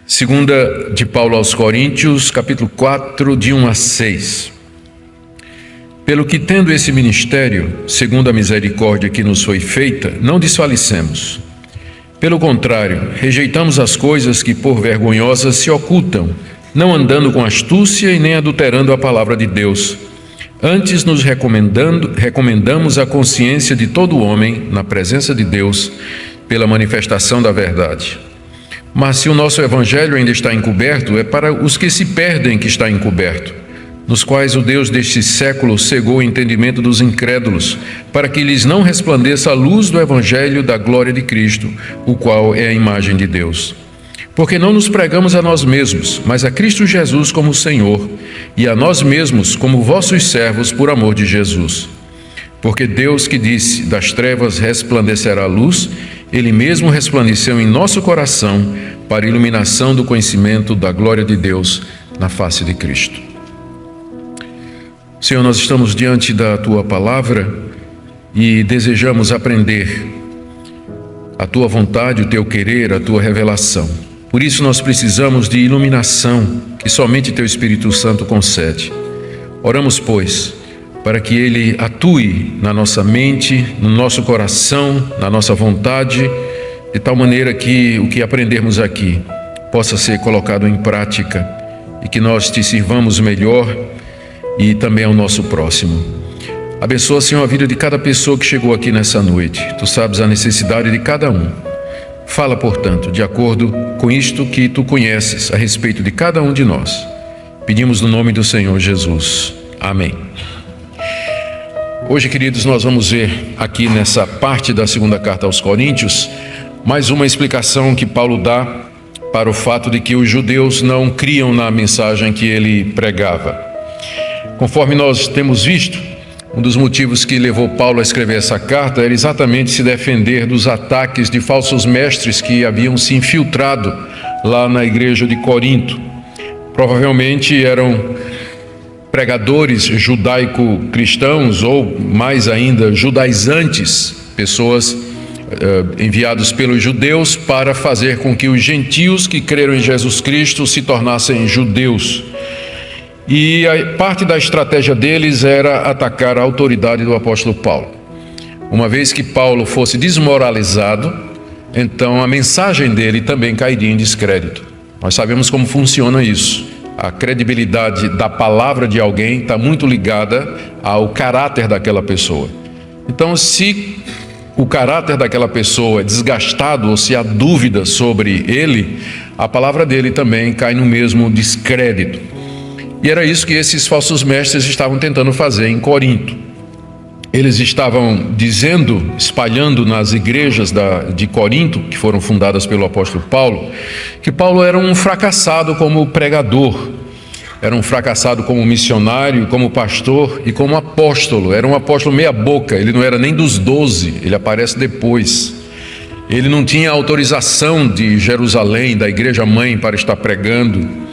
Segunda de Paulo aos Coríntios, capítulo 4, de 1 a 6. Pelo que, tendo esse ministério, segundo a misericórdia que nos foi feita, não desfalecemos. Pelo contrário, rejeitamos as coisas que por vergonhosas se ocultam, não andando com astúcia e nem adulterando a palavra de Deus. Antes nos recomendamos a consciência de todo homem na presença de Deus, pela manifestação da verdade. Mas se o nosso evangelho ainda está encoberto, é para os que se perdem que está encoberto, nos quais o Deus deste século cegou o entendimento dos incrédulos, para que lhes não resplandeça a luz do evangelho da glória de Cristo, o qual é a imagem de Deus. Porque não nos pregamos a nós mesmos, mas a Cristo Jesus como Senhor, e a nós mesmos como vossos servos por amor de Jesus. Porque Deus, que disse, das trevas resplandecerá a luz, Ele mesmo resplandeceu em nosso coração para a iluminação do conhecimento da glória de Deus na face de Cristo. Senhor, nós estamos diante da Tua palavra e desejamos aprender a Tua vontade, o Teu querer, a Tua revelação. Por isso nós precisamos de iluminação que somente Teu Espírito Santo concede. Oramos, pois, para que Ele atue na nossa mente, no nosso coração, na nossa vontade, de tal maneira que o que aprendermos aqui possa ser colocado em prática e que nós Te sirvamos melhor e também ao nosso próximo. Abençoa, Senhor, a vida de cada pessoa que chegou aqui nessa noite. Tu sabes a necessidade de cada um. Fala, portanto, de acordo com isto que Tu conheces a respeito de cada um de nós. Pedimos no nome do Senhor Jesus. Amém. Hoje, queridos, nós vamos ver aqui nessa parte da segunda carta aos Coríntios mais uma explicação que Paulo dá para o fato de que os judeus não criam na mensagem que ele pregava. Conforme nós temos visto, um dos motivos que levou Paulo a escrever essa carta era exatamente se defender dos ataques de falsos mestres que haviam se infiltrado lá na igreja de Corinto. Provavelmente eram pregadores judaico-cristãos ou, mais ainda, judaizantes, pessoas enviados pelos judeus para fazer com que os gentios que creram em Jesus Cristo se tornassem judeus. E a parte da estratégia deles era atacar a autoridade do apóstolo Paulo. Uma vez que Paulo fosse desmoralizado, então a mensagem dele também cairia em descrédito. Nós sabemos como funciona isso. A credibilidade da palavra de alguém está muito ligada ao caráter daquela pessoa. Então, se o caráter daquela pessoa é desgastado ou se há dúvida sobre ele, a palavra dele também cai no mesmo descrédito. E era isso que esses falsos mestres estavam tentando fazer em Corinto. Eles estavam dizendo, espalhando nas igrejas de Corinto, que foram fundadas pelo apóstolo Paulo, que Paulo era um fracassado como pregador, era um fracassado como missionário, como pastor e como apóstolo. Era um apóstolo meia boca, ele não era nem dos 12, ele aparece depois. Ele não tinha autorização de Jerusalém, da igreja mãe, para estar pregando.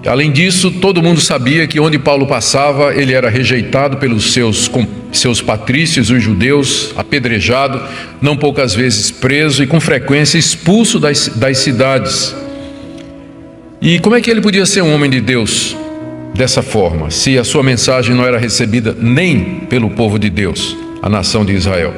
Além disso, todo mundo sabia que onde Paulo passava, ele era rejeitado pelos seus patrícios, os judeus, apedrejado, não poucas vezes preso e com frequência expulso das cidades. E como é que ele podia ser um homem de Deus dessa forma, se a sua mensagem não era recebida nem pelo povo de Deus, a nação de Israel?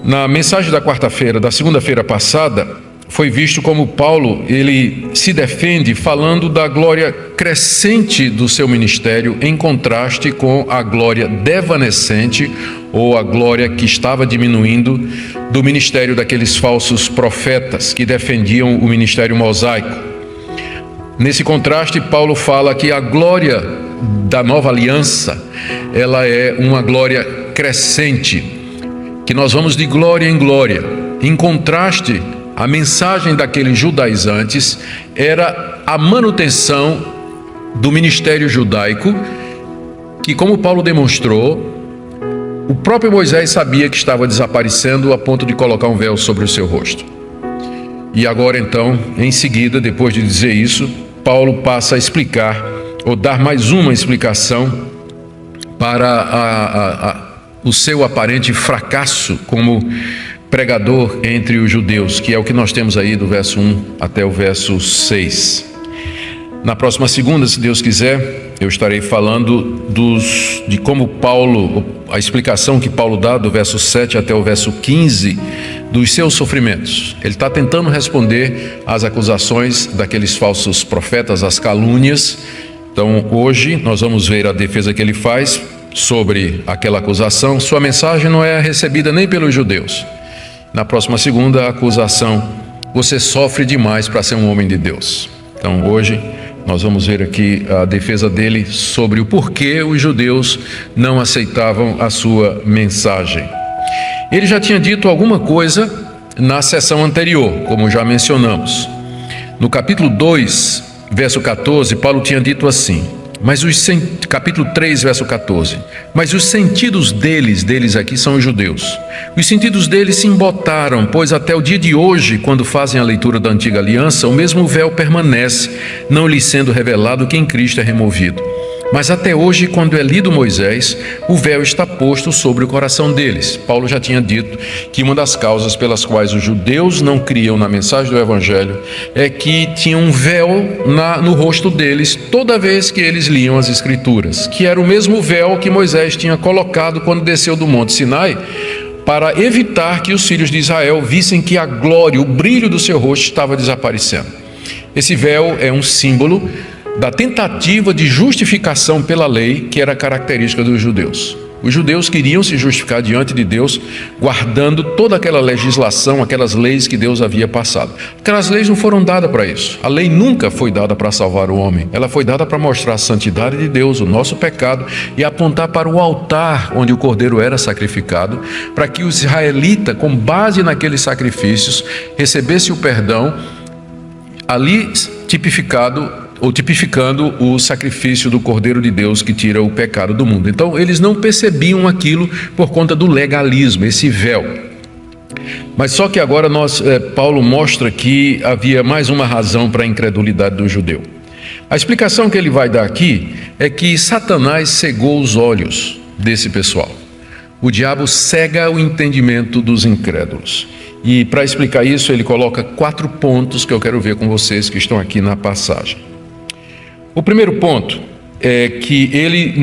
Na mensagem da segunda-feira passada, foi visto como Paulo, ele se defende falando da glória crescente do seu ministério em contraste com a glória devanecente ou a glória que estava diminuindo do ministério daqueles falsos profetas que defendiam o ministério mosaico. Nesse contraste, Paulo fala que a glória da nova aliança, ela é uma glória crescente, que nós vamos de glória em glória. Em contraste, a mensagem daqueles judaizantes era a manutenção do ministério judaico, que, como Paulo demonstrou, o próprio Moisés sabia que estava desaparecendo a ponto de colocar um véu sobre o seu rosto. E agora então, em seguida, depois de dizer isso, Paulo passa a explicar, ou dar mais uma explicação para o seu aparente fracasso como pregador entre os judeus, que é o que nós temos aí do verso 1 até o verso 6. Na próxima segunda, se Deus quiser, eu estarei falando de como Paulo, a explicação que Paulo dá do verso 7 até o verso 15, dos seus sofrimentos. Ele está tentando responder às acusações daqueles falsos profetas, às calúnias. Então, hoje, nós vamos ver a defesa que ele faz sobre aquela acusação. Sua mensagem não é recebida nem pelos judeus. Na próxima segunda, a acusação: você sofre demais para ser um homem de Deus. Então, hoje, nós vamos ver aqui a defesa dele sobre o porquê os judeus não aceitavam a sua mensagem. Ele já tinha dito alguma coisa na sessão anterior, como já mencionamos. No capítulo 2, verso 14, Paulo tinha dito assim, capítulo 3, verso 14, mas os sentidos deles aqui são os judeus. Os sentidos deles se embotaram, pois até o dia de hoje, quando fazem a leitura da antiga aliança, o mesmo véu permanece, não lhes sendo revelado que em Cristo é removido. Mas até hoje, quando é lido Moisés, o véu está posto sobre o coração deles. Paulo já tinha dito que uma das causas pelas quais os judeus não criam na mensagem do Evangelho é que tinha um véu no rosto deles toda vez que eles liam as Escrituras, que era o mesmo véu que Moisés tinha colocado quando desceu do Monte Sinai, para evitar que os filhos de Israel vissem que a glória, o brilho do seu rosto estava desaparecendo. Esse véu é um símbolo da tentativa de justificação pela lei que era característica dos judeus. Os judeus queriam se justificar diante de Deus, guardando toda aquela legislação, aquelas leis que Deus havia passado. Aquelas leis não foram dadas para isso. A lei nunca foi dada para salvar o homem. Ela foi dada para mostrar a santidade de Deus, o nosso pecado, e apontar para o altar onde o cordeiro era sacrificado, para que o israelita, com base naqueles sacrifícios, recebesse o perdão, ali tipificando o sacrifício do Cordeiro de Deus que tira o pecado do mundo. Então, eles não percebiam aquilo por conta do legalismo, esse véu. Mas só que agora Paulo mostra que havia mais uma razão para a incredulidade do judeu. A explicação que ele vai dar aqui é que Satanás cegou os olhos desse pessoal. O diabo cega o entendimento dos incrédulos. E para explicar isso, ele coloca 4 pontos que eu quero ver com vocês que estão aqui na passagem. O primeiro ponto é que ele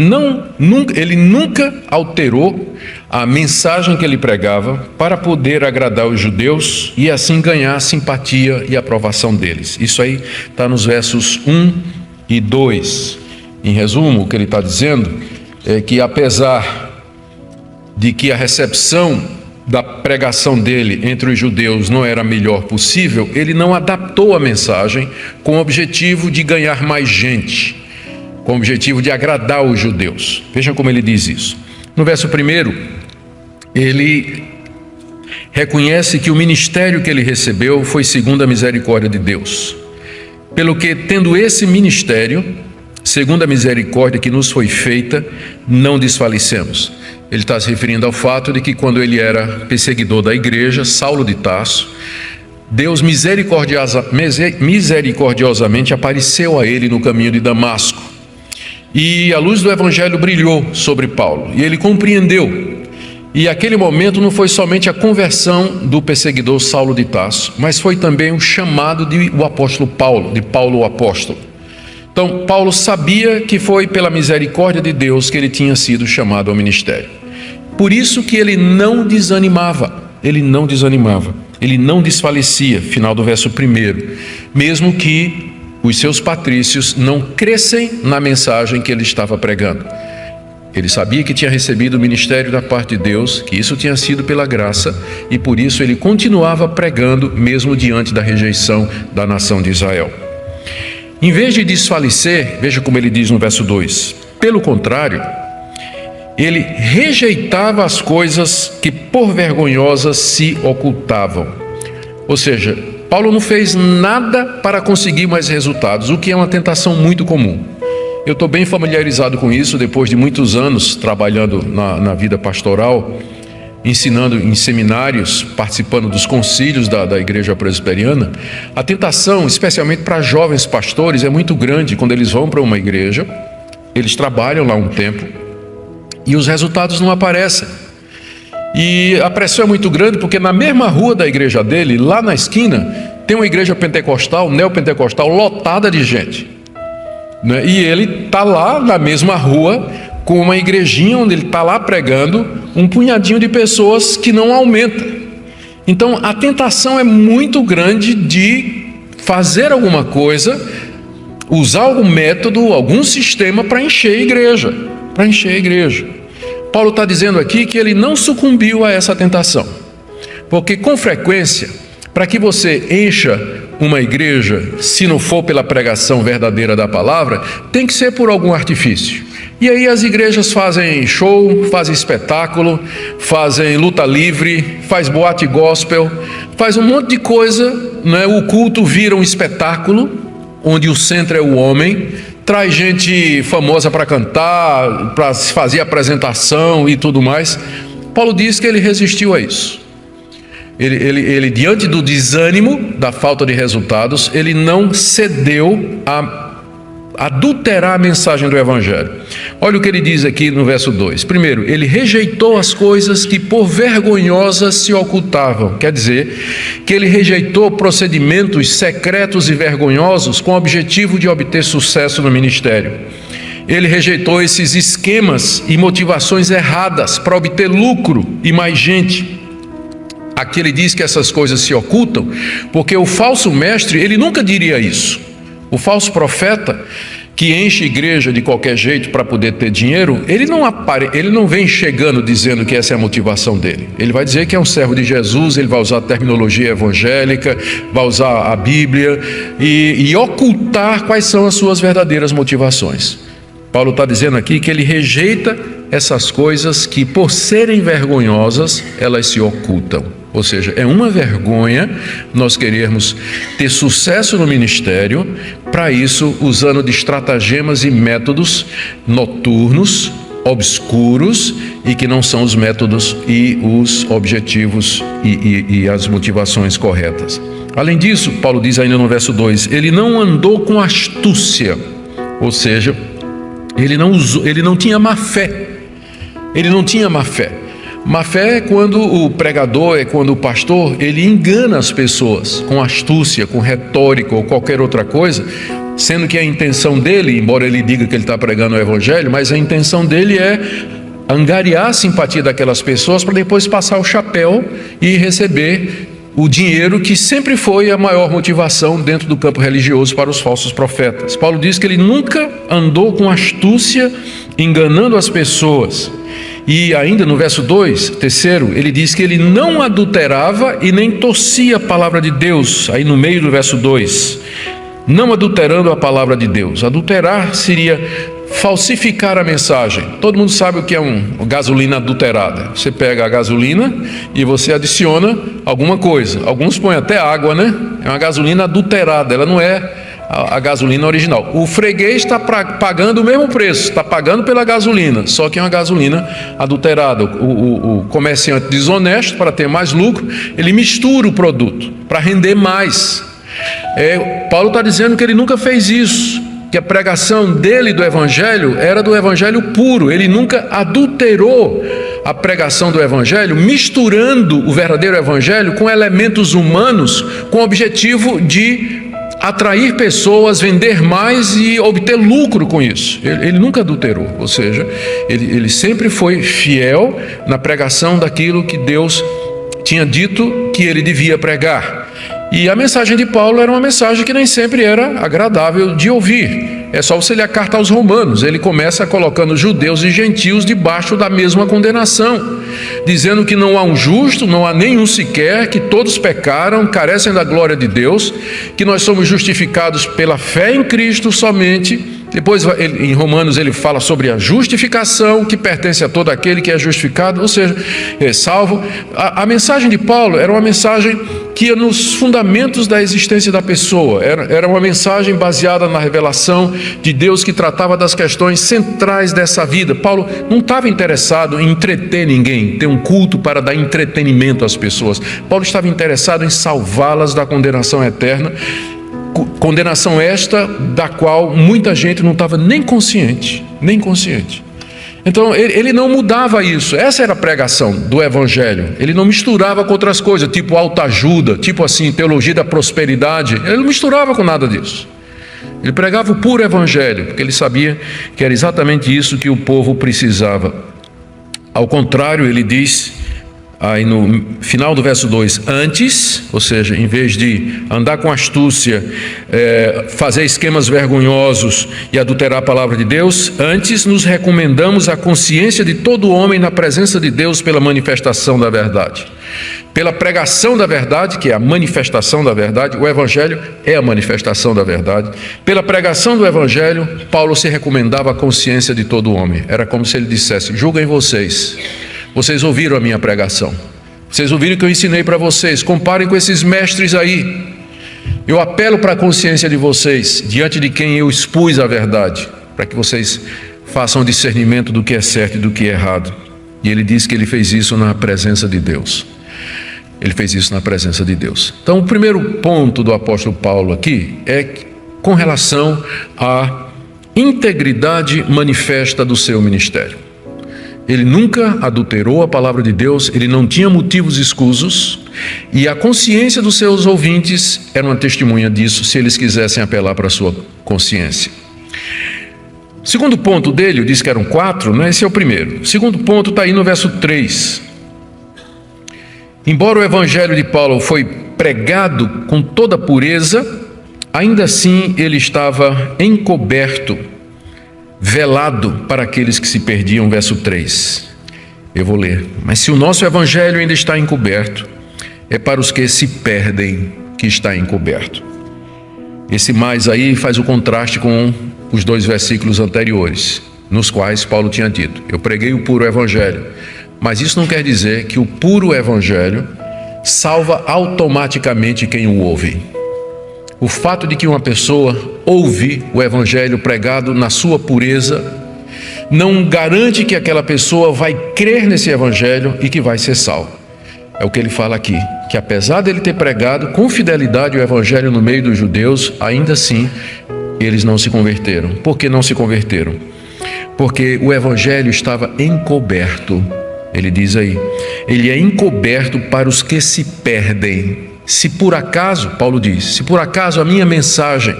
nunca alterou a mensagem que ele pregava para poder agradar os judeus e assim ganhar a simpatia e a aprovação deles. Isso aí está nos versos 1 e 2. Em resumo, o que ele está dizendo é que apesar de que a recepção da pregação dele entre os judeus não era a melhor possível, ele não adaptou a mensagem com o objetivo de ganhar mais gente, com o objetivo de agradar os judeus. Vejam como ele diz isso. No verso 1, ele reconhece que o ministério que ele recebeu foi segundo a misericórdia de Deus. Pelo que, tendo esse ministério, segundo a misericórdia que nos foi feita, não desfalecemos. Ele está se referindo ao fato de que quando ele era perseguidor da igreja, Saulo de Tarso, Deus misericordiosamente apareceu a ele no caminho de Damasco. E a luz do Evangelho brilhou sobre Paulo, e ele compreendeu. E aquele momento não foi somente a conversão do perseguidor Saulo de Tarso, mas foi também o chamado de Paulo o apóstolo. Então, Paulo sabia que foi pela misericórdia de Deus que ele tinha sido chamado ao ministério. Por isso que ele não desanimava, ele não desfalecia, final do verso 1, mesmo que os seus patrícios não crescem na mensagem que ele estava pregando. Ele sabia que tinha recebido o ministério da parte de Deus, que isso tinha sido pela graça, e por isso ele continuava pregando, mesmo diante da rejeição da nação de Israel. Em vez de desfalecer, veja como ele diz no verso 2, pelo contrário, ele rejeitava as coisas que por vergonhosas se ocultavam. Ou seja, Paulo não fez nada para conseguir mais resultados, o que é uma tentação muito comum. Eu estou bem familiarizado com isso, depois de muitos anos trabalhando na vida pastoral, ensinando em seminários, participando dos concílios da igreja presbiteriana. A tentação, especialmente para jovens pastores, é muito grande quando eles vão para uma igreja, eles trabalham lá um tempo e os resultados não aparecem. E a pressão é muito grande porque na mesma rua da igreja dele, lá na esquina, tem uma igreja pentecostal, neopentecostal, lotada de gente, né? E ele está lá na mesma rua com uma igrejinha onde ele está lá pregando, um punhadinho de pessoas que não aumenta. Então a tentação é muito grande de fazer alguma coisa, usar algum método, algum sistema para encher a igreja, Paulo está dizendo aqui que ele não sucumbiu a essa tentação, porque com frequência, para que você encha uma igreja, se não for pela pregação verdadeira da palavra, tem que ser por algum artifício. E aí as igrejas fazem show, fazem espetáculo, fazem luta livre, faz boate gospel, faz um monte de coisa, né? O culto vira um espetáculo, onde o centro é o homem, traz gente famosa para cantar, para fazer apresentação e tudo mais. Paulo diz que ele resistiu a isso. Ele diante do desânimo, da falta de resultados, ele não cedeu a adulterar a mensagem do Evangelho. Olha o que ele diz aqui no verso 2. Primeiro, ele rejeitou as coisas que por vergonhosas se ocultavam. Quer dizer, que ele rejeitou procedimentos secretos e vergonhosos com o objetivo de obter sucesso no ministério. Ele rejeitou esses esquemas e motivações erradas para obter lucro e mais gente. Aqui ele diz que essas coisas se ocultam, porque o falso mestre, ele nunca diria isso. O falso profeta, que enche a igreja de qualquer jeito para poder ter dinheiro, ele não vem chegando dizendo que essa é a motivação dele. Ele vai dizer que é um servo de Jesus, ele vai usar a terminologia evangélica, vai usar a Bíblia e ocultar quais são as suas verdadeiras motivações. Paulo está dizendo aqui que ele rejeita essas coisas que, por serem vergonhosas, elas se ocultam. Ou seja, é uma vergonha nós querermos ter sucesso no ministério, para isso usando de estratagemas e métodos noturnos, obscuros, e que não são os métodos e os objetivos e as motivações corretas. Além disso, Paulo diz ainda no verso 2, ele não andou com astúcia, ou seja, ele não tinha má fé. Ele não tinha má fé. Má fé é quando o pregador, é quando o pastor, ele engana as pessoas com astúcia, com retórica ou qualquer outra coisa, sendo que a intenção dele, embora ele diga que ele está pregando o evangelho, mas a intenção dele é angariar a simpatia daquelas pessoas para depois passar o chapéu e receber o dinheiro, que sempre foi a maior motivação dentro do campo religioso para os falsos profetas. Paulo diz que ele nunca andou com astúcia, enganando as pessoas. E ainda no verso 2, terceiro, ele diz que ele não adulterava e nem torcia a palavra de Deus. Aí no meio do verso 2, não adulterando a palavra de Deus. Adulterar seria falsificar a mensagem. Todo mundo sabe o que é uma gasolina adulterada. Você pega a gasolina e você adiciona alguma coisa. Alguns põem até água, né? É uma gasolina adulterada, ela não é a gasolina original. O freguês está pagando o mesmo preço, está pagando pela gasolina, só que é uma gasolina adulterada. O comerciante desonesto, para ter mais lucro, ele mistura o produto para render mais. Paulo está dizendo que ele nunca fez isso, que a pregação dele do evangelho era do evangelho puro. Ele nunca adulterou a pregação do evangelho, misturando o verdadeiro evangelho com elementos humanos, com o objetivo de atrair pessoas, vender mais e obter lucro com isso. Ele nunca adulterou, ou seja, ele sempre foi fiel na pregação daquilo que Deus tinha dito que ele devia pregar. E a mensagem de Paulo era uma mensagem que nem sempre era agradável de ouvir. É só você ler a carta aos Romanos. Ele começa colocando judeus e gentios debaixo da mesma condenação, dizendo que não há um justo, não há nenhum sequer, que todos pecaram, carecem da glória de Deus, que nós somos justificados pela fé em Cristo somente. Depois, em Romanos, ele fala sobre a justificação, que pertence a todo aquele que é justificado, ou seja, é salvo. A mensagem de Paulo era uma mensagem que ia nos fundamentos da existência da pessoa. Era uma mensagem baseada na revelação de Deus, que tratava das questões centrais dessa vida. Paulo não estava interessado em entreter ninguém, ter um culto para dar entretenimento às pessoas. Paulo estava interessado em salvá-las da condenação eterna. Condenação esta da qual muita gente não estava nem consciente. Então ele não mudava isso. Essa era a pregação do evangelho. Ele não misturava com outras coisas, tipo autoajuda, tipo assim, teologia da prosperidade. Ele não misturava com nada disso. Ele pregava o puro evangelho, porque ele sabia que era exatamente isso que o povo precisava. Ao contrário, ele diz aí no final do verso 2, antes, ou seja, em vez de andar com astúcia, fazer esquemas vergonhosos e adulterar a palavra de Deus, antes nos recomendamos a consciência de todo homem na presença de Deus pela manifestação da verdade. Pela pregação da verdade, que é a manifestação da verdade, o evangelho é a manifestação da verdade. Pela pregação do evangelho, Paulo se recomendava a consciência de todo homem. Era como se ele dissesse: julguem vocês. Vocês ouviram a minha pregação. Vocês ouviram o que eu ensinei para vocês. Comparem com esses mestres aí. Eu apelo para a consciência de vocês, diante de quem eu expus a verdade, para que vocês façam discernimento do que é certo e do que é errado. E ele diz que ele fez isso na presença de Deus. Ele fez isso na presença de Deus. Então, o primeiro ponto do apóstolo Paulo aqui é com relação à integridade manifesta do seu ministério. Ele nunca adulterou a palavra de Deus, ele não tinha motivos escusos, e a consciência dos seus ouvintes era uma testemunha disso, se eles quisessem apelar para a sua consciência. O segundo ponto dele, eu disse que eram 4, né? Esse é o primeiro. O segundo ponto está aí no verso 3. Embora o evangelho de Paulo foi pregado com toda pureza, ainda assim ele estava encoberto, velado para aqueles que se perdiam. Verso 3. Eu vou ler. Mas se o nosso evangelho ainda está encoberto, é para os que se perdem que está encoberto. Esse mais aí faz o contraste com os 2 versículos anteriores, nos quais Paulo tinha dito: eu preguei o puro evangelho. Mas isso não quer dizer que o puro evangelho salva automaticamente quem o ouve. O fato de que uma pessoa ouve o evangelho pregado na sua pureza não garante que aquela pessoa vai crer nesse evangelho e que vai ser salvo. É o que ele fala aqui, que apesar dele ter pregado com fidelidade o evangelho no meio dos judeus, ainda assim eles não se converteram. Por que não se converteram? Porque o evangelho estava encoberto. Ele diz aí, ele é encoberto para os que se perdem. Se por acaso, Paulo diz, se por acaso a minha mensagem,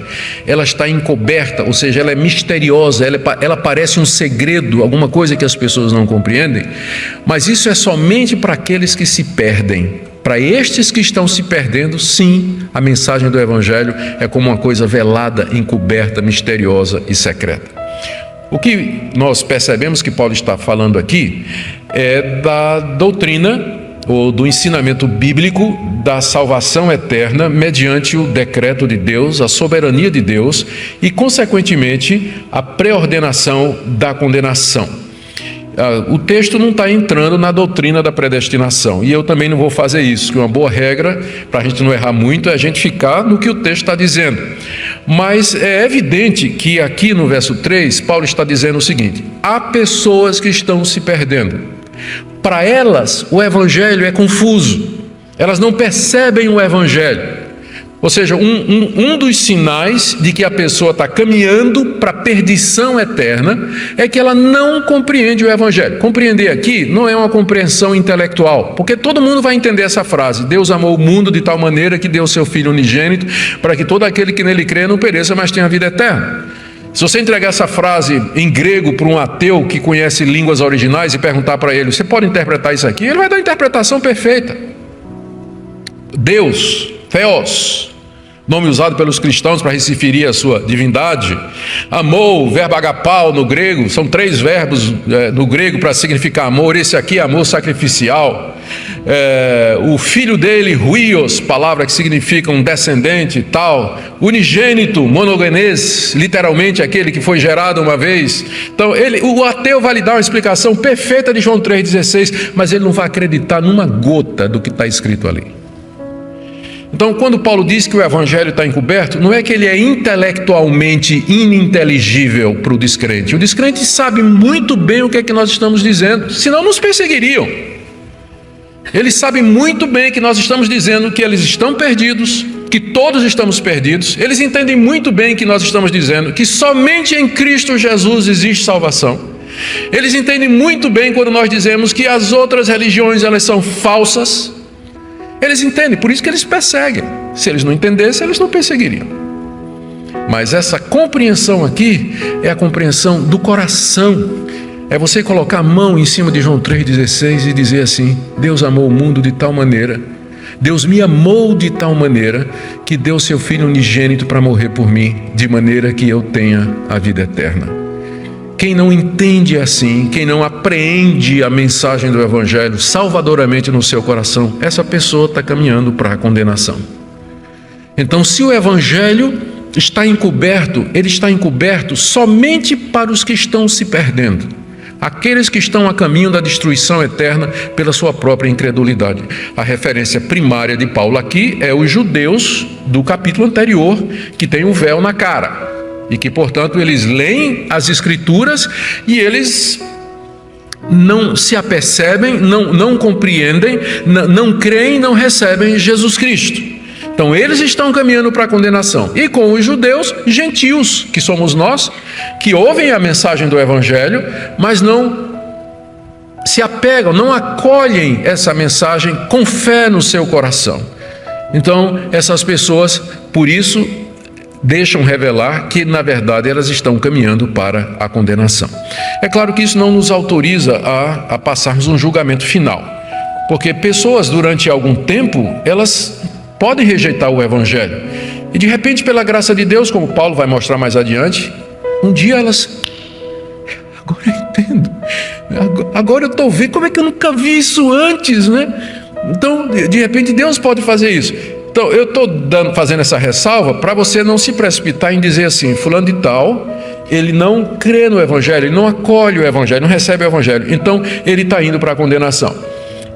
ela está encoberta, ou seja, ela é misteriosa, ela parece um segredo, alguma coisa que as pessoas não compreendem, mas isso é somente para aqueles que se perdem. Para estes que estão se perdendo, sim, a mensagem do evangelho é como uma coisa velada, encoberta, misteriosa e secreta. O que nós percebemos que Paulo está falando aqui é da doutrina ou do ensinamento bíblico da salvação eterna mediante o decreto de Deus, a soberania de Deus e, consequentemente, a pré-ordenação da condenação. O texto não está entrando na doutrina da predestinação, e eu também não vou fazer isso, que uma boa regra, para a gente não errar muito, é a gente ficar no que o texto está dizendo. Mas é evidente que aqui no verso 3, Paulo está dizendo o seguinte: há pessoas que estão se perdendo. Para elas, o evangelho é confuso, elas não percebem o evangelho. Ou seja, um dos sinais de que a pessoa está caminhando para a perdição eterna é que ela não compreende o evangelho. Compreender aqui não é uma compreensão intelectual, porque todo mundo vai entender essa frase: Deus amou o mundo de tal maneira que deu o seu Filho unigênito para que todo aquele que nele crê não pereça, mas tenha vida eterna. Se você entregar essa frase em grego para um ateu que conhece línguas originais e perguntar para ele: você pode interpretar isso aqui? Ele vai dar a interpretação perfeita. Deus, Theos, nome usado pelos cristãos para se referir à sua divindade. Amor, verbo agapao no grego, são 3 verbos no grego para significar amor. Esse aqui é amor sacrificial. O filho dele, huios, palavra que significa um descendente e tal. Unigênito, monogenes, literalmente aquele que foi gerado uma vez. Então o ateu vai lhe dar uma explicação perfeita de João 3,16, mas ele não vai acreditar numa gota do que está escrito ali. Então, quando Paulo diz que o evangelho está encoberto, não é que ele é intelectualmente ininteligível para o descrente. O descrente sabe muito bem o que é que nós estamos dizendo, senão nos perseguiriam. Eles sabem muito bem que nós estamos dizendo que eles estão perdidos, que todos estamos perdidos. Eles entendem muito bem que nós estamos dizendo que somente em Cristo Jesus existe salvação. Eles entendem muito bem quando nós dizemos que as outras religiões elas são falsas. Eles entendem, por isso que eles perseguem. Se eles não entendessem, eles não perseguiriam. Mas essa compreensão aqui é a compreensão do coração. É você colocar a mão em cima de João 3,16 e dizer assim: Deus amou o mundo de tal maneira, Deus me amou de tal maneira, que deu seu Filho unigênito para morrer por mim, de maneira que eu tenha a vida eterna. Quem não entende assim, quem não apreende a mensagem do Evangelho salvadoramente no seu coração, essa pessoa está caminhando para a condenação. Então, se o Evangelho está encoberto, ele está encoberto somente para os que estão se perdendo, aqueles que estão a caminho da destruição eterna pela sua própria incredulidade. A referência primária de Paulo aqui é os judeus do capítulo anterior, que tem um véu na cara, e que, portanto, eles leem as Escrituras e eles não se apercebem, não compreendem, não creem, não recebem Jesus Cristo. Então eles estão caminhando para a condenação. E com os judeus, gentios, que somos nós, que ouvem a mensagem do Evangelho, mas não se apegam, não acolhem essa mensagem com fé no seu coração. Então essas pessoas, por isso, deixam revelar que, na verdade, elas estão caminhando para a condenação. É claro que isso não nos autoriza a passarmos um julgamento final, porque pessoas, durante algum tempo, elas podem rejeitar o Evangelho. E de repente, pela graça de Deus, como Paulo vai mostrar mais adiante, um dia elas... Agora eu entendo. Agora eu estou vendo como é que eu nunca vi isso antes, né? Então, de repente, Deus pode fazer isso. Então, eu estou fazendo essa ressalva para você não se precipitar em dizer assim: fulano de tal, ele não crê no Evangelho, ele não acolhe o Evangelho, não recebe o Evangelho, então ele está indo para a condenação.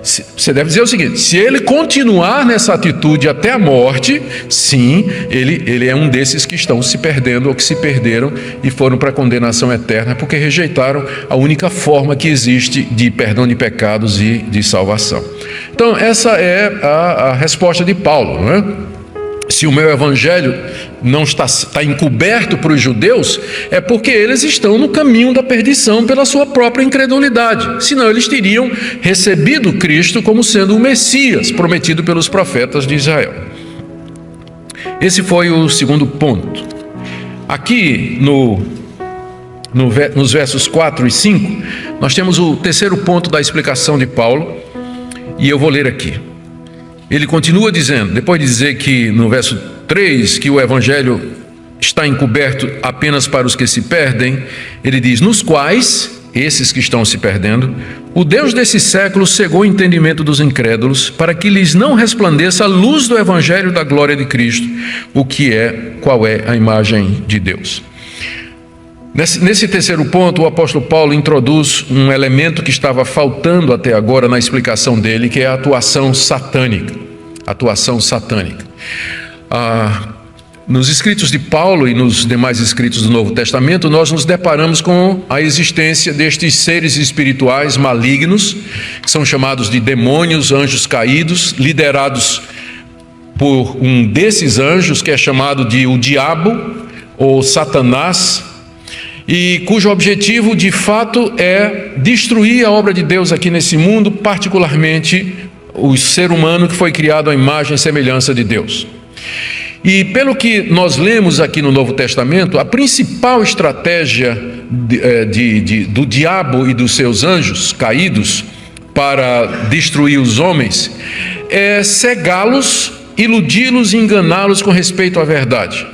Você deve dizer o seguinte: se ele continuar nessa atitude até a morte, sim, ele é um desses que estão se perdendo ou que se perderam e foram para a condenação eterna, porque rejeitaram a única forma que existe de perdão de pecados e de salvação. Então essa é a resposta de Paulo, não é? Se o meu Evangelho não está encoberto para os judeus, é porque eles estão no caminho da perdição pela sua própria incredulidade. Senão eles teriam recebido Cristo como sendo o Messias prometido pelos profetas de Israel. Esse foi o segundo ponto. Aqui nos versos 4 e 5, nós temos o terceiro ponto da explicação de Paulo, e eu vou ler aqui. Ele continua dizendo, depois de dizer que no verso 3, que o Evangelho está encoberto apenas para os que se perdem, ele diz: nos quais, esses que estão se perdendo, o Deus desse século cegou o entendimento dos incrédulos, para que lhes não resplandeça a luz do Evangelho da glória de Cristo, qual é a imagem de Deus. Nesse terceiro ponto, o apóstolo Paulo introduz um elemento que estava faltando até agora na explicação dele, que é a atuação satânica. Nos escritos de Paulo e nos demais escritos do Novo Testamento, nós nos deparamos com a existência destes seres espirituais malignos, que são chamados de demônios, anjos caídos, liderados por um desses anjos, que é chamado de o diabo ou Satanás, e cujo objetivo de fato é destruir a obra de Deus aqui nesse mundo, particularmente o ser humano que foi criado à imagem e semelhança de Deus. E pelo que nós lemos aqui no Novo Testamento, a principal estratégia do diabo e dos seus anjos caídos para destruir os homens é cegá-los, iludi-los e enganá-los com respeito à verdade.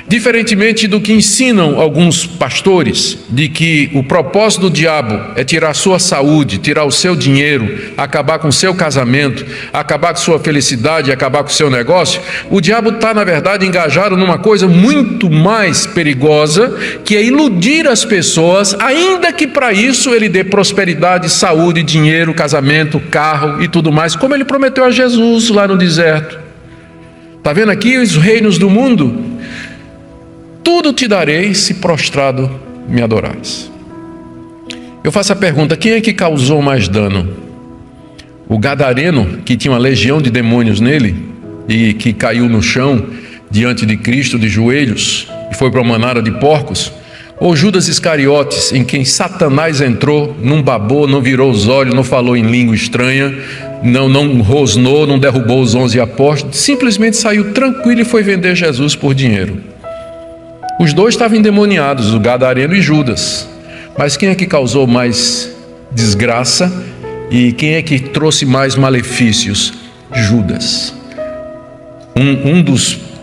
Diferentemente do que ensinam alguns pastores, de que o propósito do diabo é tirar sua saúde, tirar o seu dinheiro, acabar com o seu casamento, acabar com sua felicidade, acabar com o seu negócio, o diabo está, na verdade, engajado numa coisa muito mais perigosa, que é iludir as pessoas, ainda que para isso ele dê prosperidade, saúde, dinheiro, casamento, carro e tudo mais, como ele prometeu a Jesus lá no deserto. Está vendo aqui os reinos do mundo? Tudo te darei se prostrado me adorares. Eu faço a pergunta: quem é que causou mais dano? O gadareno, que tinha uma legião de demônios nele e que caiu no chão diante de Cristo de joelhos e foi para uma manada de porcos? Ou Judas Iscariotes, em quem Satanás entrou, não babou, não virou os olhos, não falou em língua estranha, não rosnou, não derrubou os 11 apóstolos, simplesmente saiu tranquilo e foi vender Jesus por dinheiro. Os dois estavam endemoniados, o Gadareno e Judas. Mas quem é que causou mais desgraça e quem é que trouxe mais malefícios? Judas.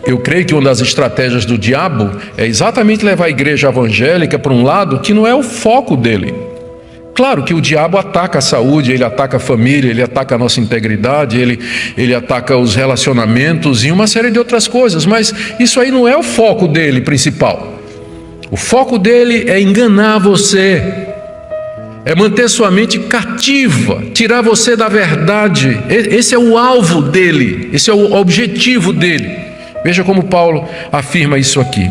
Eu creio que uma das estratégias do diabo é exatamente levar a igreja evangélica para um lado que não é o foco dele. Claro que o diabo ataca a saúde, ele ataca a família, ele ataca a nossa integridade, ele ataca os relacionamentos e uma série de outras coisas, mas isso aí não é o foco dele principal. O foco dele é enganar você, é manter sua mente cativa, tirar você da verdade. Esse é o alvo dele, esse é o objetivo dele. Veja como Paulo afirma isso aqui.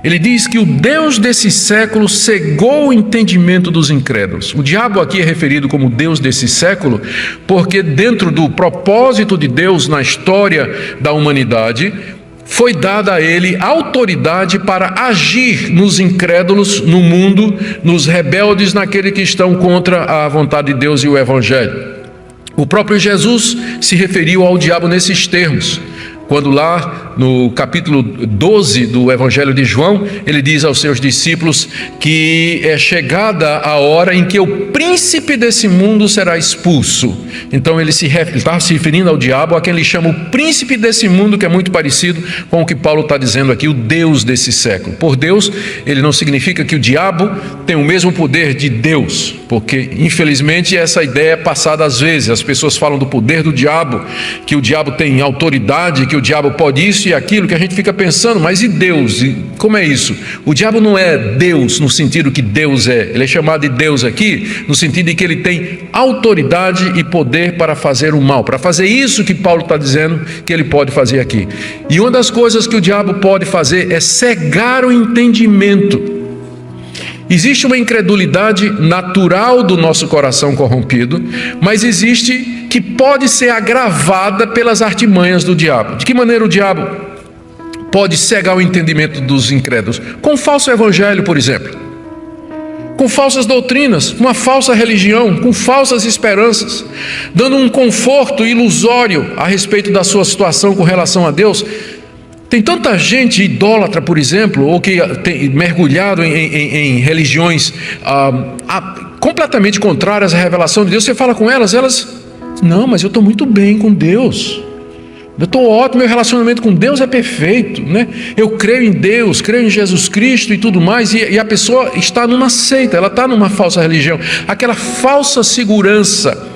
Ele diz que o Deus desse século cegou o entendimento dos incrédulos. O diabo aqui é referido como Deus desse século, porque dentro do propósito de Deus na história da humanidade, foi dada a ele autoridade para agir nos incrédulos, no mundo, nos rebeldes, naqueles que estão contra a vontade de Deus e o Evangelho. O próprio Jesus se referiu ao diabo nesses termos. Quando lá no capítulo 12 do Evangelho de João, ele diz aos seus discípulos que é chegada a hora em que o príncipe desse mundo será expulso. Então ele está se referindo ao diabo, a quem ele chama o príncipe desse mundo, que é muito parecido com o que Paulo está dizendo aqui, o Deus desse século. Por Deus, ele não significa que o diabo tem o mesmo poder de Deus, porque infelizmente essa ideia é passada às vezes. As pessoas falam do poder do diabo, que o diabo tem autoridade, que o diabo pode isso e aquilo, que a gente fica pensando, mas e Deus? E como é isso? O diabo não é Deus no sentido que Deus é. Ele é chamado de Deus aqui no sentido de que ele tem autoridade e poder para fazer o mal, para fazer isso que Paulo está dizendo que ele pode fazer aqui. E uma das coisas que o diabo pode fazer é cegar o entendimento. Existe uma incredulidade natural do nosso coração corrompido, mas existe que pode ser agravada pelas artimanhas do diabo. De que maneira o diabo pode cegar o entendimento dos incrédulos? Com falso evangelho, por exemplo. Com falsas doutrinas, uma falsa religião, com falsas esperanças, dando um conforto ilusório a respeito da sua situação com relação a Deus. Tem tanta gente idólatra, por exemplo, ou que tem mergulhado em religiões completamente contrárias à revelação de Deus. Você fala com elas, não, mas eu estou muito bem com Deus. Eu estou ótimo, meu relacionamento com Deus é perfeito, né? Eu creio em Deus, creio em Jesus Cristo e tudo mais, e a pessoa está numa seita, ela está numa falsa religião, aquela falsa segurança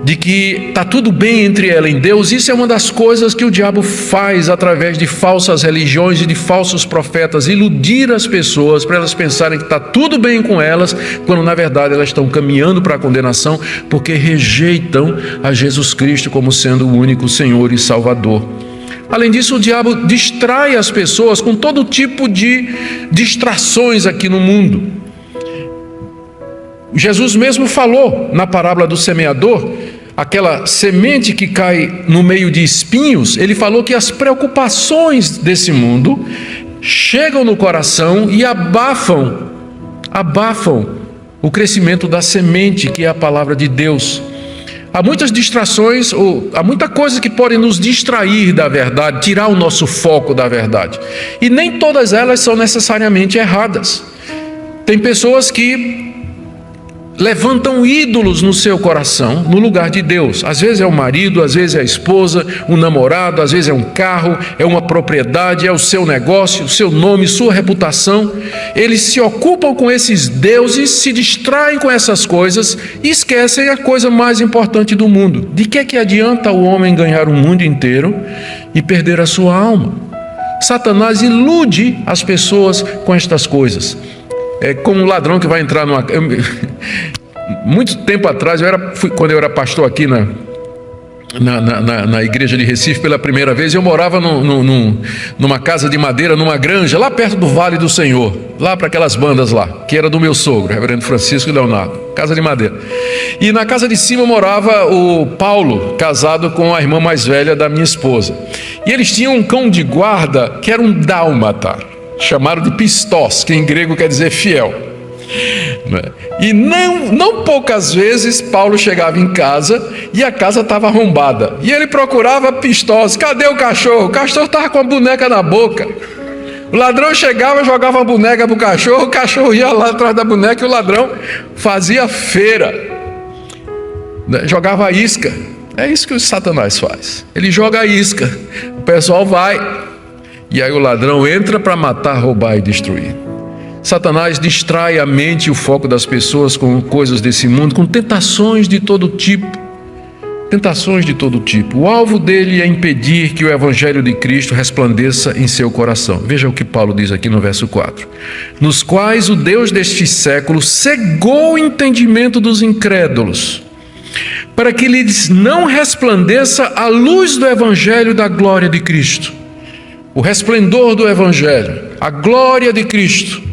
de que está tudo bem entre ela e Deus. Isso é uma das coisas que o diabo faz através de falsas religiões e de falsos profetas, iludir as pessoas para elas pensarem que está tudo bem com elas, quando na verdade elas estão caminhando para a condenação, porque rejeitam a Jesus Cristo como sendo o único Senhor e Salvador. Além disso, o diabo distrai as pessoas com todo tipo de distrações aqui no mundo. Jesus mesmo falou na parábola do semeador, aquela semente que cai no meio de espinhos. Ele falou que as preocupações desse mundo chegam no coração e abafam o crescimento da semente, que é a palavra de Deus. Há muitas distrações, há muita coisa que podem nos distrair da verdade, tirar o nosso foco da verdade. E nem todas elas são necessariamente erradas. Tem pessoas que levantam ídolos no seu coração, no lugar de Deus. Às vezes é o marido, às vezes é a esposa, um namorado, às vezes é um carro, é uma propriedade, é o seu negócio, o seu nome, sua reputação. Eles se ocupam com esses deuses, se distraem com essas coisas e esquecem a coisa mais importante do mundo. De que adianta o homem ganhar o mundo inteiro e perder a sua alma? Satanás ilude as pessoas com estas coisas. É como um ladrão que vai entrar numa... Muito tempo atrás, quando eu era pastor aqui na igreja de Recife pela primeira vez, eu morava numa casa de madeira, numa granja, lá perto do Vale do Senhor, lá para aquelas bandas lá, que era do meu sogro, reverendo Francisco e Leonardo, casa de madeira. E na casa de cima morava o Paulo, casado com a irmã mais velha da minha esposa. E eles tinham um cão de guarda que era um dálmata. chamaram de pistós, que em grego quer dizer fiel. E não poucas vezes Paulo chegava em casa e a casa estava arrombada. E ele procurava pistós. Cadê o cachorro? O cachorro estava com a boneca na boca. O ladrão chegava, jogava a boneca para o cachorro ia lá atrás da boneca e o ladrão fazia feira. Jogava a isca. É isso que o Satanás faz. Ele joga a isca. O pessoal vai. E aí o ladrão entra para matar, roubar e destruir. Satanás distrai a mente e o foco das pessoas com coisas desse mundo, com tentações de todo tipo. Tentações de todo tipo. O alvo dele é impedir que o evangelho de Cristo resplandeça em seu coração. Veja o que Paulo diz aqui no verso 4. Nos quais o Deus deste século cegou o entendimento dos incrédulos, para que lhes não resplandeça a luz do evangelho da glória de Cristo. O resplendor do evangelho, a glória de Cristo,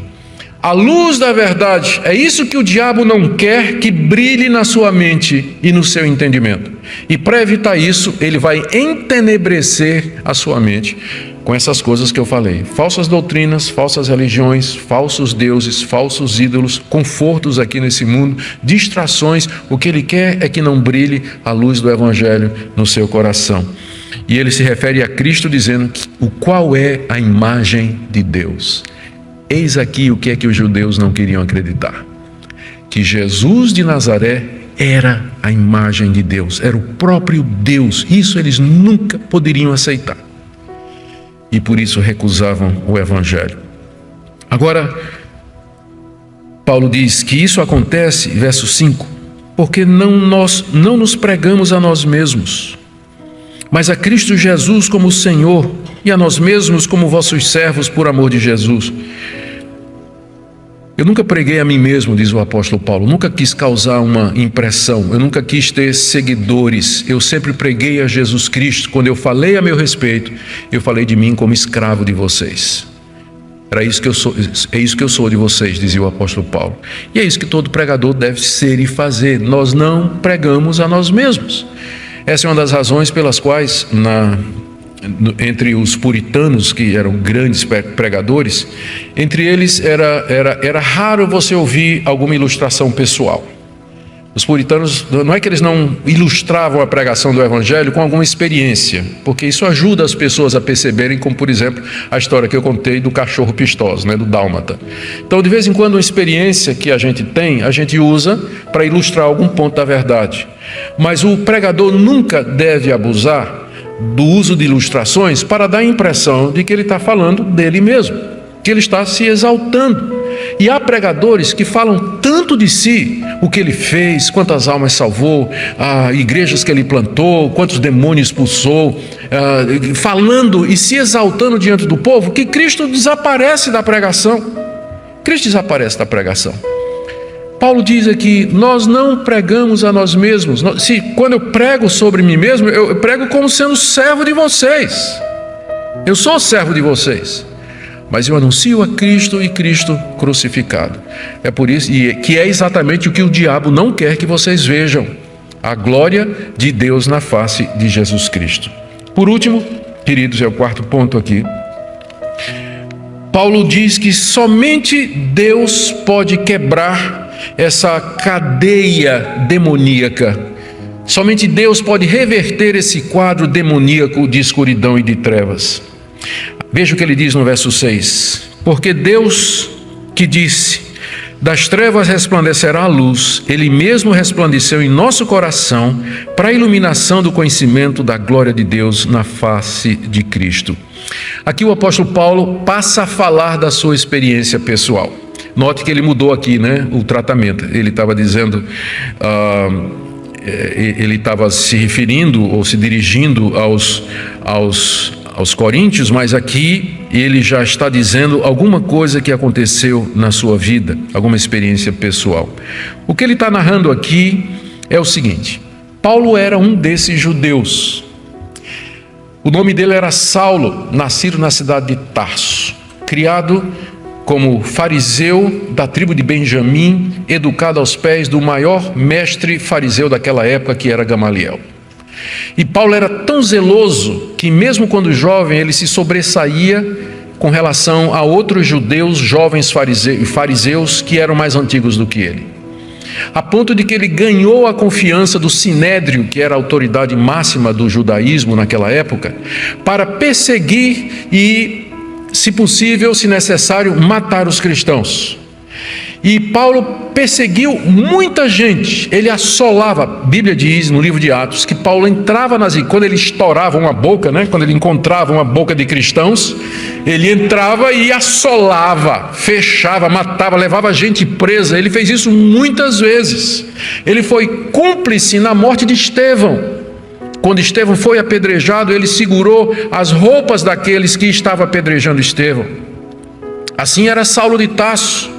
a luz da verdade, é isso que o diabo não quer que brilhe na sua mente e no seu entendimento. E para evitar isso, ele vai entenebrecer a sua mente com essas coisas que eu falei. Falsas doutrinas, falsas religiões, falsos deuses, falsos ídolos, confortos aqui nesse mundo, distrações. O que ele quer é que não brilhe a luz do evangelho no seu coração. E ele se refere a Cristo dizendo que o qual é a imagem de Deus. Eis aqui o que é que os judeus não queriam acreditar: que Jesus de Nazaré era a imagem de Deus, era o próprio Deus. Isso eles nunca poderiam aceitar. E por isso recusavam o evangelho. Agora, Paulo diz que isso acontece, verso 5, porque não nos pregamos a nós mesmos, mas a Cristo Jesus como Senhor, e a nós mesmos como vossos servos por amor de Jesus. Eu nunca preguei a mim mesmo, diz o apóstolo Paulo, nunca quis causar uma impressão, eu nunca quis ter seguidores, eu sempre preguei a Jesus Cristo. Quando eu falei a meu respeito, eu falei de mim como escravo de vocês. É isso que eu sou de vocês, dizia o apóstolo Paulo. E é isso que todo pregador deve ser e fazer. Nós não pregamos a nós mesmos. Essa é uma das razões pelas quais entre os puritanos, que eram grandes pregadores, entre eles era raro você ouvir alguma ilustração pessoal. Os puritanos, não é que eles não ilustravam a pregação do evangelho com alguma experiência, porque isso ajuda as pessoas a perceberem, como por exemplo a história que eu contei do cachorro pistoso, do dálmata. Então, de vez em quando, uma experiência que a gente usa para ilustrar algum ponto da verdade. Mas o pregador nunca deve abusar do uso de ilustrações para dar a impressão de que ele está falando dele mesmo, que ele está se exaltando. E há pregadores que falam tanto de si, o que ele fez, quantas almas salvou, igrejas que ele plantou, quantos demônios expulsou, falando e se exaltando diante do povo, que Cristo desaparece da pregação. Cristo desaparece da pregação. Paulo diz aqui, nós não pregamos a nós mesmos. Quando eu prego sobre mim mesmo, eu prego como sendo servo de vocês. Eu sou servo de vocês. Mas eu anuncio a Cristo e Cristo crucificado. É por isso, que é exatamente o que o diabo não quer que vocês vejam: a glória de Deus na face de Jesus Cristo. Por último, queridos, é o quarto ponto aqui. Paulo diz que somente Deus pode quebrar essa cadeia demoníaca. Somente Deus pode reverter esse quadro demoníaco de escuridão e de trevas. Veja o que ele diz no verso 6. Porque Deus que disse, das trevas resplandecerá a luz, Ele mesmo resplandeceu em nosso coração para a iluminação do conhecimento da glória de Deus na face de Cristo. Aqui o apóstolo Paulo passa a falar da sua experiência pessoal. Note que ele mudou aqui, o tratamento. Ele estava dizendo, ele estava se referindo ou se dirigindo aos coríntios, mas aqui ele já está dizendo alguma coisa que aconteceu na sua vida, alguma experiência pessoal. O que ele está narrando aqui é o seguinte: Paulo era um desses judeus. O nome dele era Saulo, nascido na cidade de Tarso, criado como fariseu da tribo de Benjamim, educado aos pés do maior mestre fariseu daquela época, que era Gamaliel. E Paulo era tão zeloso que mesmo quando jovem ele se sobressaía com relação a outros judeus, jovens fariseus que eram mais antigos do que ele. A ponto de que ele ganhou a confiança do Sinédrio, que era a autoridade máxima do judaísmo naquela época, para perseguir e, se possível, se necessário, matar os cristãos. E Paulo perseguiu muita gente, ele assolava. A Bíblia diz no livro de Atos que Paulo entrava quando ele estourava uma boca, quando ele encontrava uma boca de cristãos, ele entrava e assolava, fechava, matava, levava gente presa. Ele fez isso muitas vezes. Ele foi cúmplice na morte de Estevão. Quando Estevão foi apedrejado, ele segurou as roupas daqueles que estavam apedrejando Estevão. Assim era Saulo de Tarso.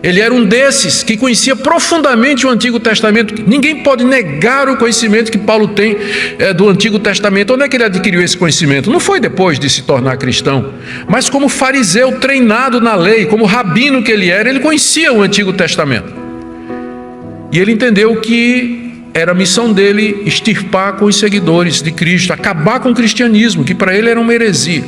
Ele era um desses que conhecia profundamente o Antigo Testamento. Ninguém pode negar o conhecimento que Paulo tem do Antigo Testamento. Onde é que ele adquiriu esse conhecimento? Não foi depois de se tornar cristão, mas como fariseu treinado na lei, como rabino que ele era, ele conhecia o Antigo Testamento. E ele entendeu que era a missão dele extirpar com os seguidores de Cristo, acabar com o cristianismo, que para ele era uma heresia.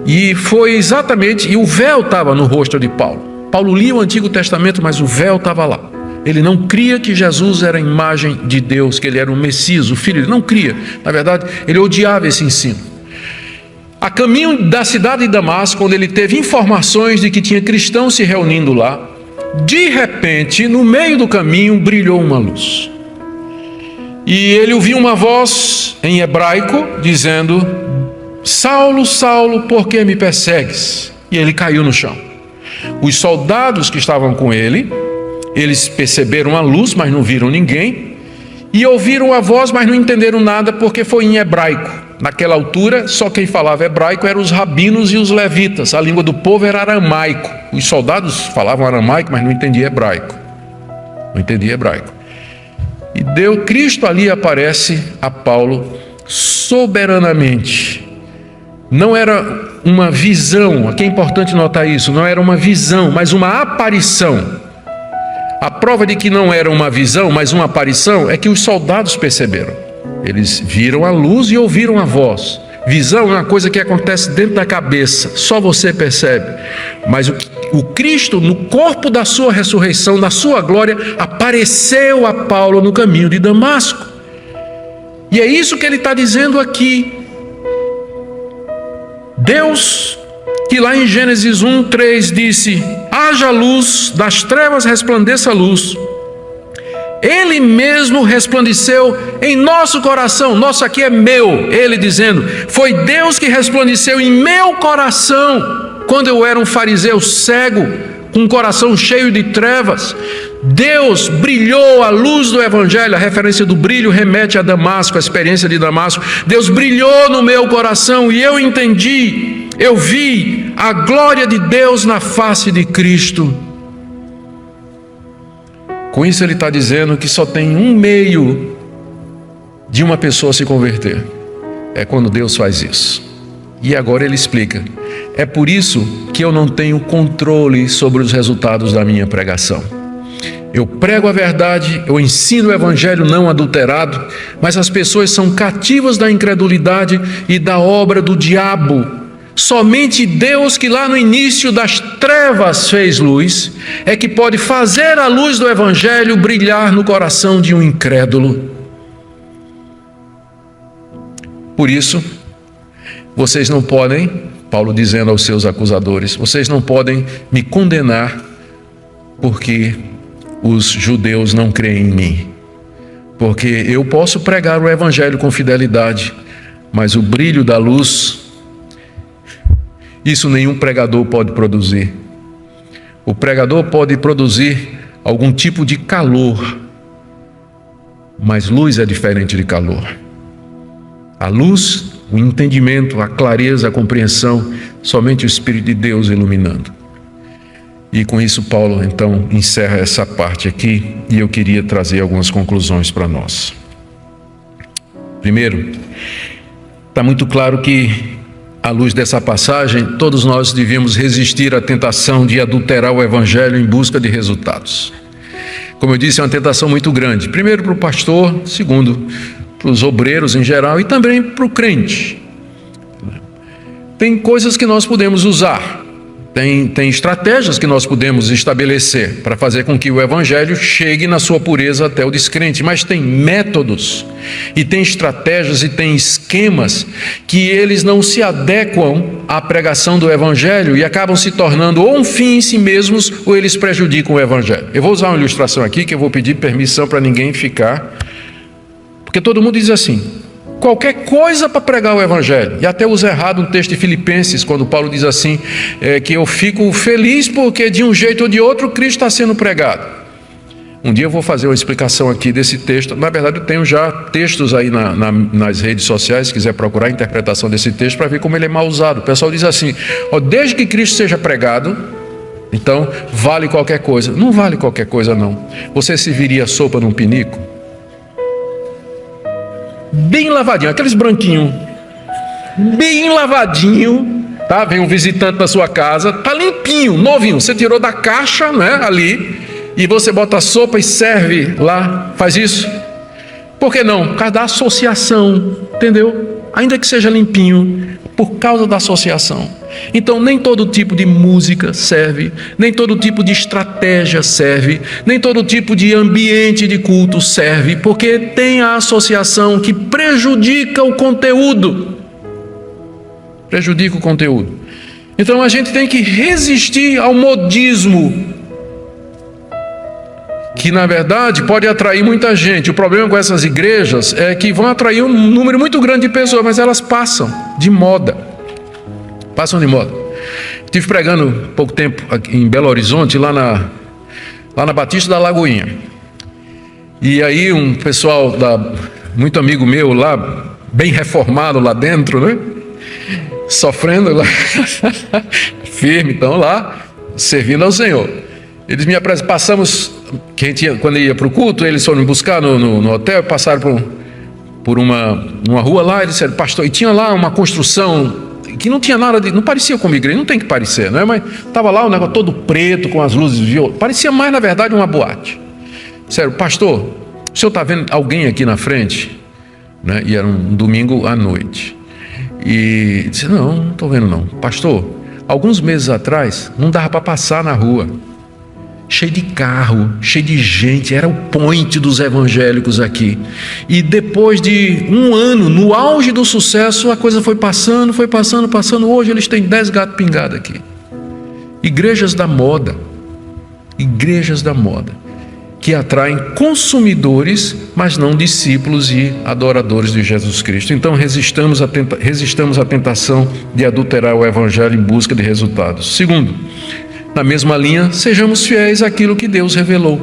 E foi exatamente, e o véu estava no rosto de Paulo. Paulo lia o Antigo Testamento, mas o véu estava lá. Ele não cria que Jesus era a imagem de Deus, que ele era o Messias, o Filho. Ele não cria. Na verdade, ele odiava esse ensino. A caminho da cidade de Damasco, quando ele teve informações de que tinha cristãos se reunindo lá, de repente, no meio do caminho, brilhou uma luz. E ele ouviu uma voz em hebraico, dizendo: Saulo, Saulo, por que me persegues? E ele caiu no chão. Os soldados que estavam com ele, eles perceberam a luz, mas não viram ninguém, e ouviram a voz, mas não entenderam nada, porque foi em hebraico. Naquela altura, só quem falava hebraico eram os rabinos e os levitas. A língua do povo era aramaico. Os soldados falavam aramaico, mas não entendiam hebraico. Não entendia hebraico. E Cristo ali aparece a Paulo soberanamente. Não era uma visão, aqui é importante notar isso, não era uma visão, mas uma aparição. A prova de que não era uma visão, mas uma aparição, é que os soldados perceberam. Eles viram a luz e ouviram a voz. Visão é uma coisa que acontece dentro da cabeça, só você percebe. Mas o Cristo, no corpo da sua ressurreição, da sua glória, apareceu a Paulo no caminho de Damasco. E é isso que ele está dizendo aqui. Deus, que lá em Gênesis 1:3 disse: haja luz, das trevas resplandeça a luz. Ele mesmo resplandeceu em nosso coração. Nosso aqui é meu. Ele dizendo: foi Deus que resplandeceu em meu coração quando eu era um fariseu cego, com um coração cheio de trevas. Deus brilhou a luz do Evangelho. A referência do brilho remete a Damasco, a experiência de Damasco. Deus brilhou no meu coração e eu entendi, eu vi a glória de Deus na face de Cristo. Com isso ele está dizendo que só tem um meio de uma pessoa se converter. É quando Deus faz isso. E agora ele explica: é por isso que eu não tenho controle sobre os resultados da minha pregação. Eu prego a verdade, eu ensino o Evangelho não adulterado, mas as pessoas são cativas da incredulidade e da obra do diabo. Somente Deus, que lá no início das trevas fez luz, é que pode fazer a luz do Evangelho brilhar no coração de um incrédulo. Por isso, vocês não podem, Paulo dizendo aos seus acusadores, vocês não podem me condenar porque os judeus não creem em mim. Porque eu posso pregar o Evangelho com fidelidade, mas o brilho da luz, isso nenhum pregador pode produzir. O pregador pode produzir algum tipo de calor, mas luz é diferente de calor. A luz, o entendimento, a clareza, a compreensão, somente o Espírito de Deus iluminando. E com isso Paulo então encerra essa parte aqui, e eu queria trazer algumas conclusões para nós. Primeiro, está muito claro que, à luz dessa passagem, todos nós devíamos resistir à tentação de adulterar o Evangelho em busca de resultados. Como eu disse, é uma tentação muito grande. Primeiro para o pastor, segundo para os obreiros em geral e também para o crente. tem coisas que nós podemos usar, tem estratégias que nós podemos estabelecer para fazer com que o Evangelho chegue na sua pureza até o descrente, mas tem métodos, e tem estratégias, e tem esquemas que eles não se adequam à pregação do Evangelho e acabam se tornando ou um fim em si mesmos, ou eles prejudicam o Evangelho. Eu vou usar uma ilustração aqui, que eu vou pedir permissão para ninguém ficar, porque todo mundo diz assim: qualquer coisa para pregar o Evangelho. E até usa errado um texto de Filipenses, quando Paulo diz assim, que eu fico feliz porque de um jeito ou de outro Cristo está sendo pregado. Um dia eu vou fazer uma explicação aqui desse texto. Na verdade eu tenho já textos aí nas redes sociais, se quiser procurar a interpretação desse texto para ver como ele é mal usado. O pessoal diz assim: desde que Cristo seja pregado, então vale qualquer coisa. Não vale qualquer coisa não. Você serviria sopa num pinico? Bem lavadinho, aqueles branquinhos, bem lavadinho, tá? Vem um visitante na sua casa, tá limpinho, novinho, você tirou da caixa, né, ali, e você bota a sopa e serve lá, faz isso? Por que não? Por causa da associação, entendeu? Ainda que seja limpinho, por causa da associação. Então nem todo tipo de música serve, nem todo tipo de estratégia serve, nem todo tipo de ambiente de culto serve, porque tem a associação que prejudica o conteúdo. Prejudica o conteúdo. Então a gente tem que resistir ao modismo, que na verdade pode atrair muita gente. O problema com essas igrejas é que vão atrair um número muito grande de pessoas, mas elas passam de moda. Passam de moda. Estive pregando pouco tempo aqui em Belo Horizonte, lá na Batista da Lagoinha. E aí um pessoal, muito amigo meu lá, bem reformado lá dentro, né? Sofrendo lá, firme, então lá, servindo ao Senhor. Eles me apresentaram, passamos, quando ia para o culto, eles foram me buscar no hotel, passaram por uma rua lá, eles disseram: pastor, e tinha lá uma construção que não tinha nada não parecia como igreja, não tem que parecer, não é? Mas estava lá o negócio todo preto, com as luzes violetas, parecia mais na verdade uma boate. Sério, pastor, o senhor está vendo alguém aqui na frente? Né? E era um domingo à noite. E disse: não estou vendo não. Pastor, alguns meses atrás não dava para passar na rua, cheio de carro, cheio de gente, era o point dos evangélicos aqui. E depois de um ano, no auge do sucesso, a coisa foi passando. Hoje eles têm 10 gatos pingados aqui. Igrejas da moda, que atraem consumidores, mas não discípulos e adoradores de Jesus Cristo. Então resistamos à tentação de adulterar o Evangelho em busca de resultados. Segundo, na mesma linha, sejamos fiéis àquilo que Deus revelou.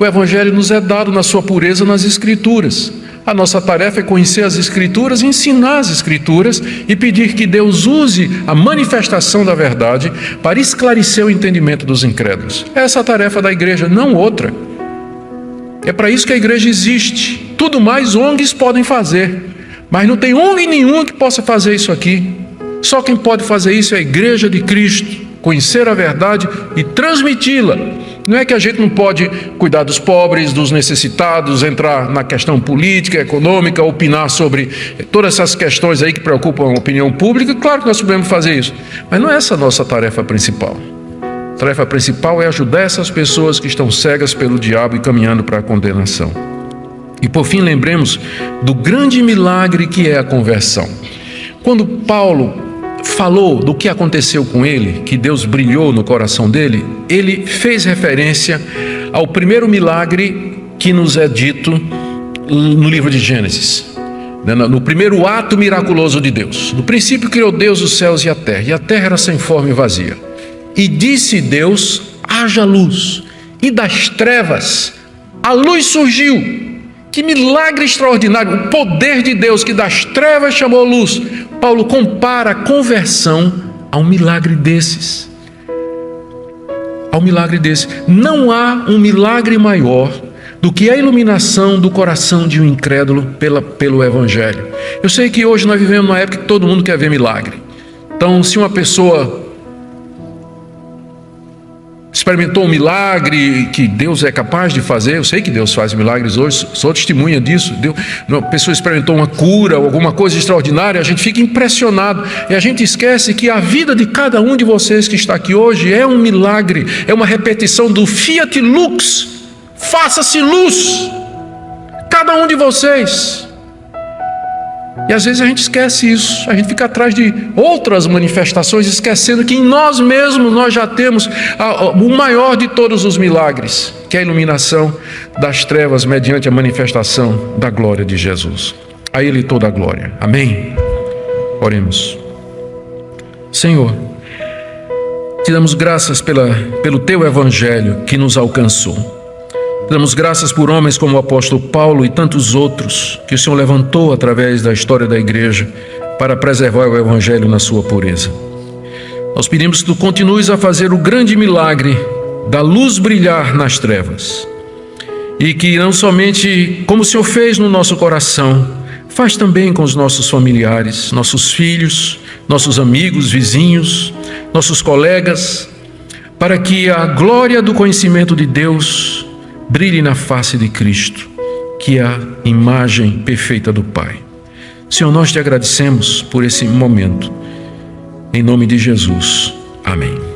O Evangelho nos é dado na sua pureza nas Escrituras. A nossa tarefa é conhecer as Escrituras, ensinar as Escrituras e pedir que Deus use a manifestação da verdade para esclarecer o entendimento dos incrédulos. Essa é a tarefa da igreja, não outra. É para isso que a igreja existe. Tudo mais ONGs podem fazer, mas não tem ONG nenhuma que possa fazer isso aqui. Só quem pode fazer isso é a igreja de Cristo. Conhecer a verdade e transmiti-la. Não é que a gente não pode cuidar dos pobres, dos necessitados, entrar na questão política, econômica, opinar sobre todas essas questões aí que preocupam a opinião pública. Claro que nós podemos fazer isso, mas não é essa a nossa tarefa principal. A tarefa principal é ajudar essas pessoas que estão cegas pelo diabo e caminhando para a condenação. E por fim, lembremos do grande milagre que é a conversão. Quando Paulo falou do que aconteceu com ele, que Deus brilhou no coração dele, ele fez referência ao primeiro milagre que nos é dito no livro de Gênesis, no primeiro ato miraculoso de Deus. No princípio criou Deus os céus e a terra era sem forma e vazia. E disse Deus: haja luz, e das trevas a luz surgiu. Que milagre extraordinário, o poder de Deus que das trevas chamou luz. Paulo compara a conversão a um milagre desses. Ao milagre desse. Não há um milagre maior do que a iluminação do coração de um incrédulo pelo Evangelho. Eu sei que hoje nós vivemos numa época que todo mundo quer ver milagre. Então, se uma pessoa experimentou um milagre que Deus é capaz de fazer. Eu sei que Deus faz milagres hoje, sou testemunha disso. Uma pessoa experimentou uma cura, alguma coisa extraordinária, a gente fica impressionado e a gente esquece que a vida de cada um de vocês que está aqui hoje é um milagre, é uma repetição do Fiat Lux, faça-se luz, cada um de vocês. E às vezes a gente esquece isso, a gente fica atrás de outras manifestações, esquecendo que em nós mesmos nós já temos o maior de todos os milagres, que é a iluminação das trevas mediante a manifestação da glória de Jesus. A Ele toda a glória. Amém? Oremos. Senhor, te damos graças pelo Teu Evangelho que nos alcançou. Damos graças por homens como o apóstolo Paulo e tantos outros que o Senhor levantou através da história da igreja para preservar o Evangelho na sua pureza. Nós pedimos que Tu continues a fazer o grande milagre da luz brilhar nas trevas. E que não somente como o Senhor fez no nosso coração, faz também com os nossos familiares, nossos filhos, nossos amigos, vizinhos, nossos colegas, para que a glória do conhecimento de Deus brilhe na face de Cristo, que é a imagem perfeita do Pai. Senhor, nós te agradecemos por esse momento. Em nome de Jesus. Amém.